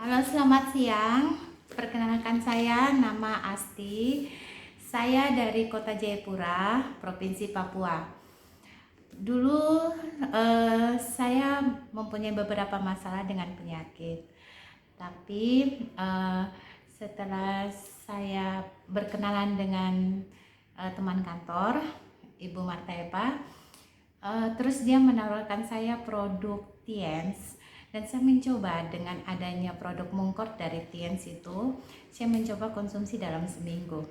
Halo, selamat siang. Perkenalkan saya, nama Asti. Saya dari Kota Jayapura, Provinsi Papua. Dulu saya mempunyai beberapa masalah dengan penyakit. Tapi setelah saya berkenalan dengan teman kantor, Ibu Marta Epa, terus dia menawarkan saya produk Tiens, dan saya mencoba dengan adanya produk Mungkort dari Tiens itu. Saya mencoba konsumsi dalam seminggu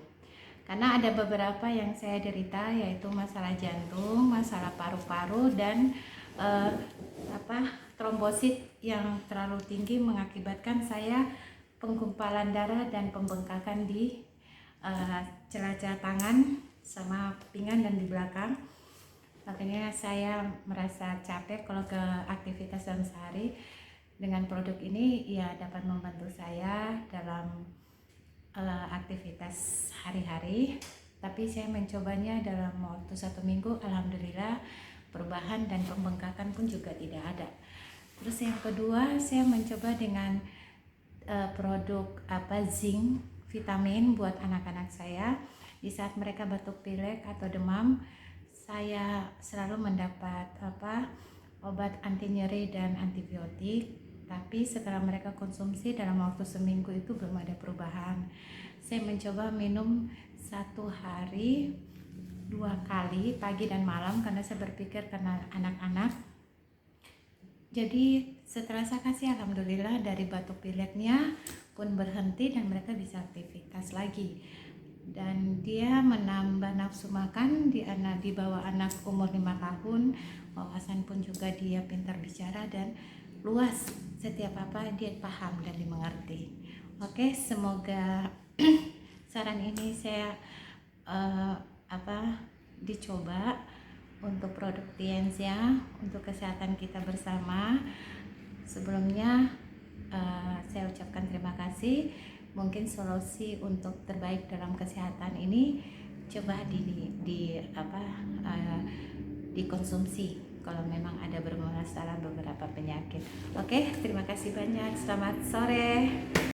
karena ada beberapa yang saya derita, yaitu masalah jantung, masalah paru-paru, dan eh, trombosit yang terlalu tinggi mengakibatkan saya penggumpalan darah dan pembengkakan di celah-celah tangan sama pinggang dan di belakang. Makanya saya merasa capek kalau ke aktivitas dalam sehari. Dengan produk ini ya dapat membantu saya dalam aktivitas hari-hari. Tapi saya mencobanya dalam waktu 1 minggu, alhamdulillah perubahan dan pembengkakan pun juga tidak ada. Terus yang kedua, saya mencoba dengan produk zinc vitamin buat anak-anak saya. Di saat mereka batuk pilek atau demam, saya selalu mendapat obat anti nyeri dan antibiotik. Tapi setelah mereka konsumsi dalam waktu seminggu itu belum ada perubahan. Saya mencoba minum 1 hari 2 kali, pagi dan malam, karena saya berpikir karena anak-anak. Jadi setelah saya kasih, alhamdulillah dari batuk pileknya pun berhenti dan mereka bisa aktivitas lagi. Dan dia menambah nafsu makan di bawah anak umur 5 tahun. Wawasan pun juga dia pintar bicara dan luas, setiap apa dia paham dan dimengerti. Oke, semoga saran ini saya dicoba untuk produk Tiens ya, untuk kesehatan kita bersama. Sebelumnya saya ucapkan terima kasih. Mungkin solusi untuk terbaik dalam kesehatan ini coba dikonsumsi kalau memang ada bermasalah beberapa penyakit. Oke, terima kasih banyak. Selamat sore.